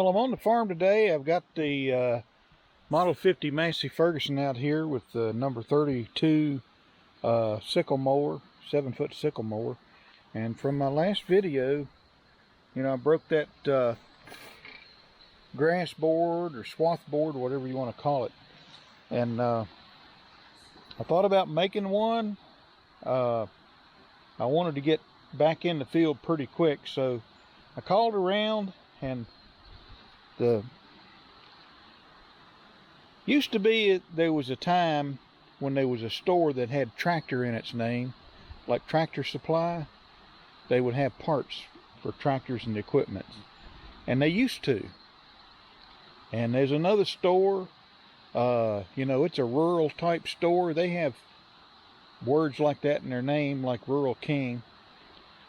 Well, I'm on the farm today. I've got the Model 50 Massey Ferguson out here with the number 32 sickle mower, 7-foot sickle mower. And from my last video, you know, I broke that grass board or swath board, whatever you want to call it. And I thought about making one. I wanted to get back in the field pretty quick, so I called around, and used to be there was a time when there was a store that had tractor in its name, like Tractor Supply. They would have parts for tractors and equipment, and they used to. And there's another store, you know, it's a rural type store. They have words like that in their name, like Rural King.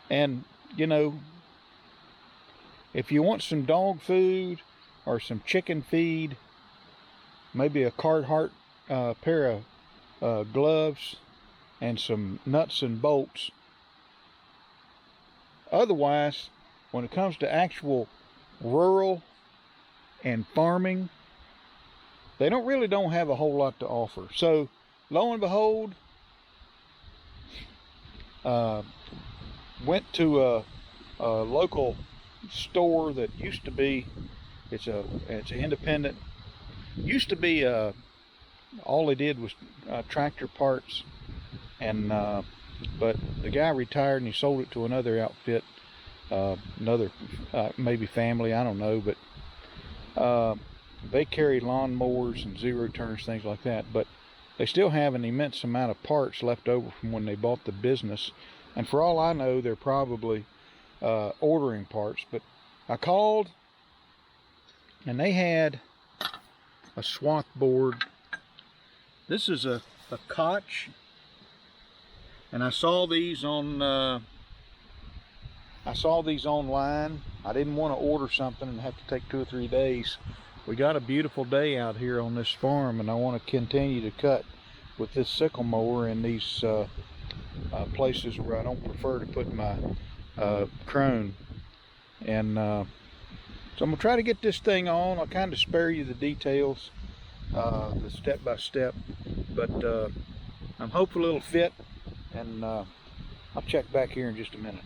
And you know, if you want some dog food or some chicken feed, maybe a Carhartt pair of gloves and some nuts and bolts. Otherwise, when it comes to actual rural and farming, they don't have a whole lot to offer. So lo and behold, went to a local store that used to be, it's an independent, used to be all they did was tractor parts, and but the guy retired and he sold it to another outfit, another maybe family, I don't know, but they carry lawn mowers and zero turns, things like that. But they still have an immense amount of parts left over from when they bought the business, and for all I know, they're probably ordering parts. But I called, and they had a swath board. This is a Koch, and I saw these on online. I didn't want to order something and have to take 2 or 3 days. We got a beautiful day out here on this farm, and I want to continue to cut with this sickle mower in these places where I don't prefer to put my crone. And so I'm gonna try to get this thing on. I'll kind of spare you the details, the step-by-step, but I'm hopeful it'll fit, and I'll check back here in just a minute.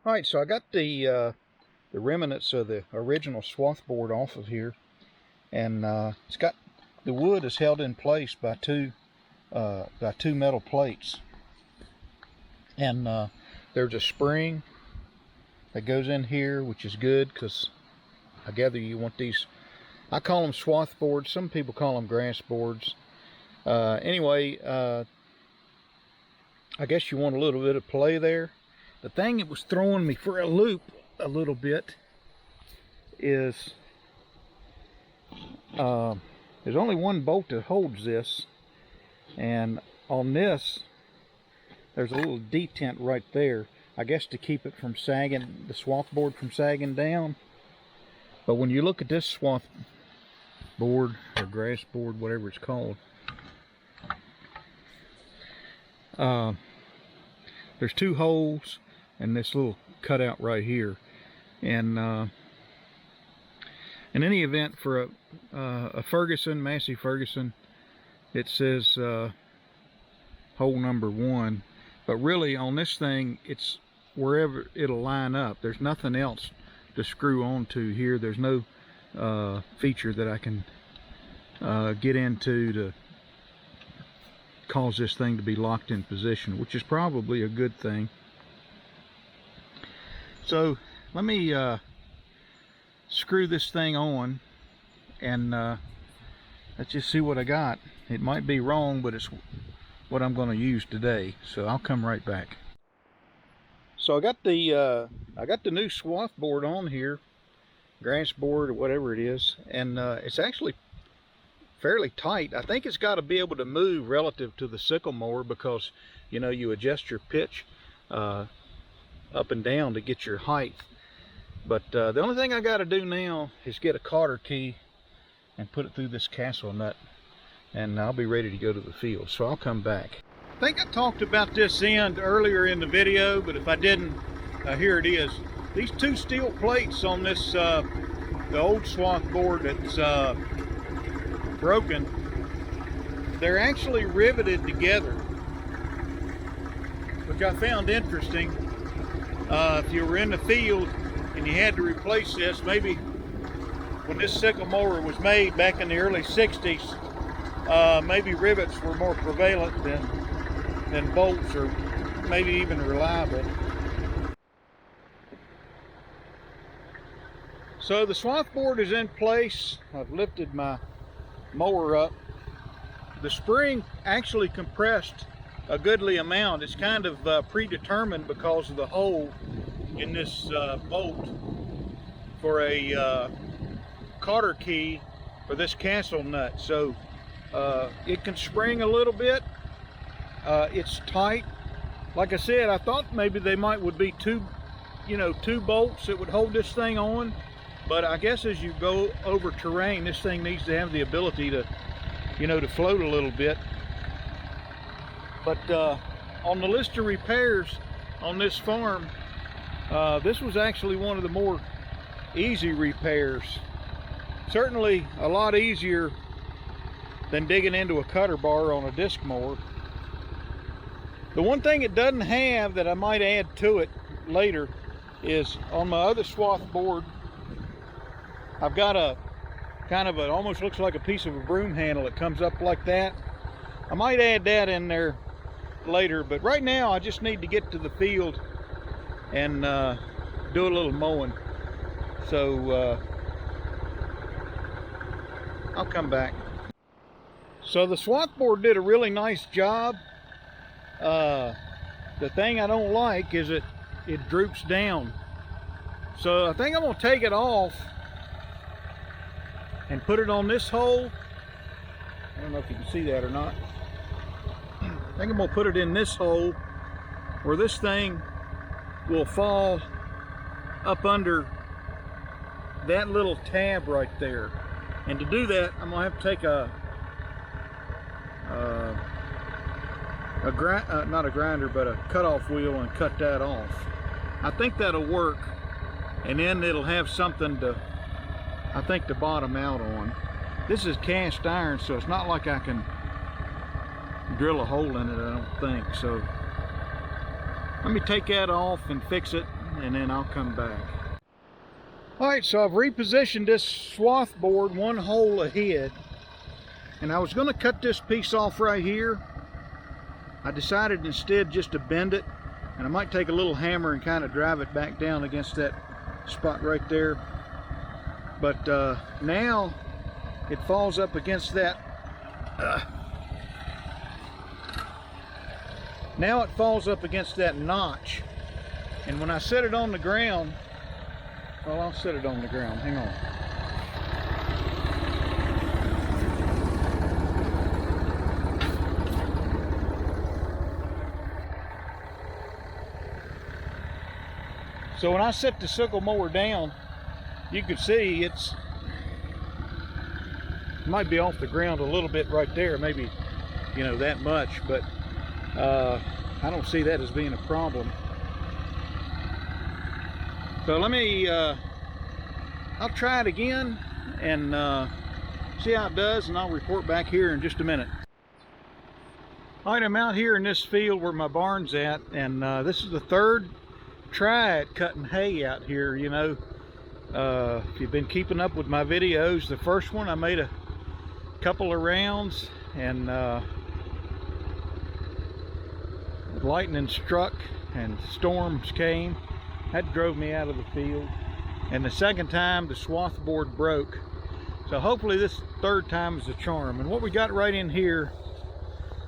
All right, so I got the remnants of the original swath board off of here, and it's got, the wood is held in place by two metal plates, and there's a spring that goes in here, which is good, because I gather you want these, I call them swath boards, some people call them grass boards. Anyway, I guess you want a little bit of play there. The thing that was throwing me for a loop a little bit is there's only one bolt that holds this, and on this there's a little detent right there, I guess to keep it from sagging, the swath board from sagging down. But when you look at this swath board or grass board, whatever it's called, there's 2 holes and this little cutout right here. And in any event, for a Ferguson, Massey Ferguson, it says hole number 1, but really on this thing, it's wherever it'll line up. There's nothing else to screw onto here. There's no feature that I can get into to cause this thing to be locked in position, which is probably a good thing. So let me screw this thing on, and let's just see what I got. It might be wrong, but it's what I'm going to use today, so I'll come right back. So I got the new swath board on here, grass board or whatever it is, and it's actually fairly tight. I think it's got to be able to move relative to the sickle mower, because you know, you adjust your pitch up and down to get your height. But the only thing I got to do now is get a cotter key and put it through this castle nut, and I'll be ready to go to the field. So I'll come back. I think I talked about this end earlier in the video, but if I didn't, here it is. These 2 steel plates on this the old swath board that's broken, they're actually riveted together, which I found interesting. If you were in the field and you had to replace this, maybe when this sickle mower was made back in the early 60s, maybe rivets were more prevalent than bolts, or maybe even reliable. So the swath board is in place. I've lifted my mower up. The spring actually compressed a goodly amount. It's kind of predetermined because of the hole in this bolt for a cotter key for this castle nut. So it can spring a little bit. It's tight. Like I said, I thought maybe they would be two bolts that would hold this thing on. But I guess as you go over terrain, this thing needs to have the ability to, to float a little bit. But on the list of repairs on this farm, this was actually one of the more easy repairs. Certainly a lot easier than digging into a cutter bar on a disc mower. The one thing it doesn't have that I might add to it later is on my other swath board, I've got a kind of almost looks like a piece of a broom handle that comes up like that. I might add that in there later, but right now I just need to get to the field and do a little mowing. So I'll come back. So the swath board did a really nice job. The thing I don't like is it droops down. So I think I'm gonna take it off and put it on this hole. I don't know if you can see that or not. I think I'm gonna put it in this hole where this thing will fall up under that little tab right there. And to do that, I'm gonna have to take not a grinder, but a cutoff wheel and cut that off. I think that'll work, and then it'll have something to, I think, to bottom out on. This is cast iron, so it's not like I can drill a hole in it, I don't think. So let me take that off and fix it, and then I'll come back. All right, so I've repositioned this swath board one hole ahead, and I was going to cut this piece off right here. I decided instead just to bend it, and I might take a little hammer and kind of drive it back down against that spot right there. But now it falls up against that. Now it falls up against that notch, and when I set it on the ground, well, I'll set it on the ground. Hang on. So when I set the sickle mower down, you can see it might be off the ground a little bit right there, maybe, that much, but I don't see that as being a problem. So let me, I'll try it again and see how it does, and I'll report back here in just a minute. All right, I'm out here in this field where my barn's at, and this is the third try at cutting hay out here. If you've been keeping up with my videos, the first one I made a couple of rounds, and lightning struck and storms came. That drove me out of the field. And the second time, the swath board broke. So hopefully this third time is a charm. And what we got right in here,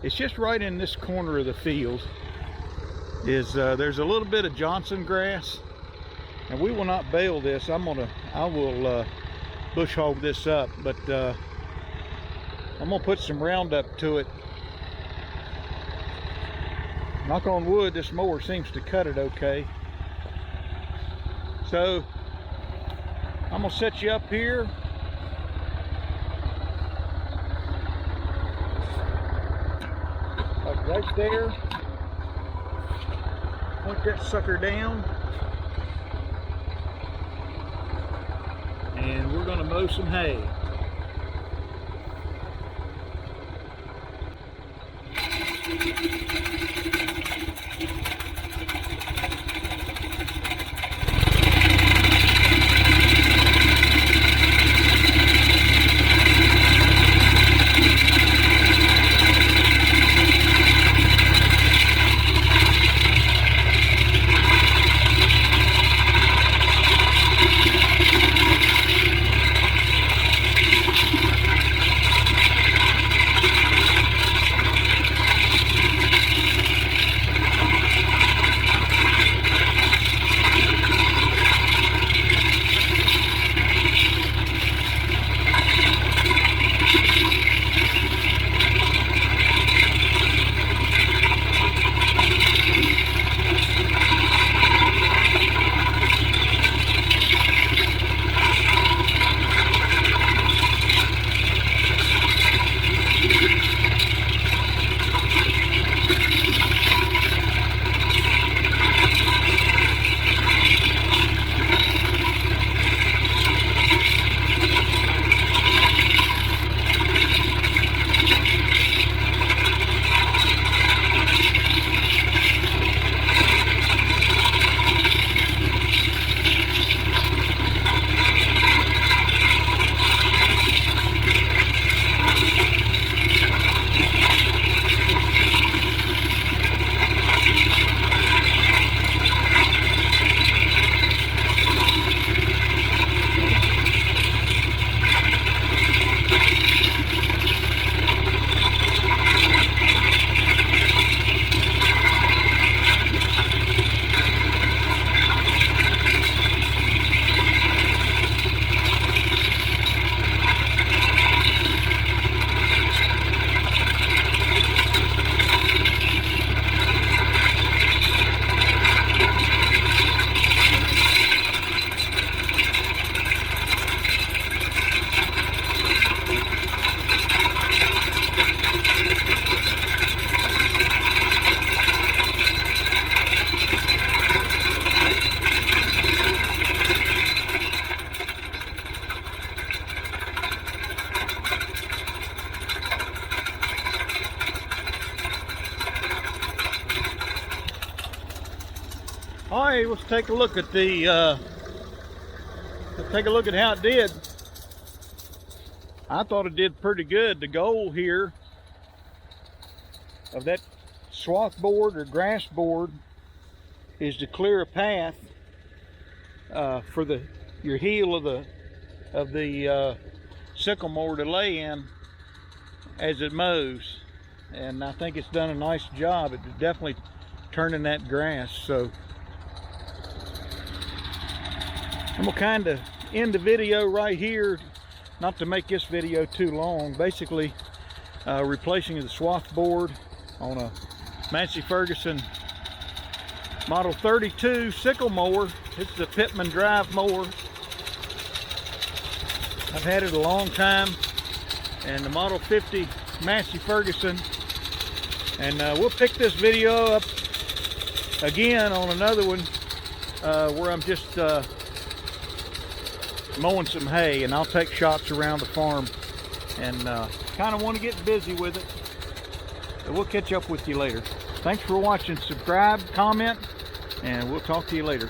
it's just right in this corner of the field, is there's a little bit of Johnson grass, and we will not bale this. I will bush hog this up, but I'm gonna put some Roundup to it. Knock on wood, this mower seems to cut it okay. So I'm gonna set you up here. Like right there. Point that sucker down. and we're going to mow some hay. All right, let's take a look at the how it did. I thought it did pretty good. The goal here of that swath board or grass board is to clear a path for your heel of the sickle mower to lay in as it mows, and I think it's done a nice job at definitely turning that grass. So I'm gonna kind of end the video right here, not to make this video too long. Basically replacing the swath board on a Massey Ferguson Model 32 sickle mower. This is a Pitman drive mower. I've had it a long time, and the Model 50 Massey Ferguson. And we'll pick this video up again on another one where I'm just mowing some hay, and I'll take shots around the farm, and kind of want to get busy with it. So we'll catch up with you later. Thanks for watching. Subscribe, comment, and we'll talk to you later.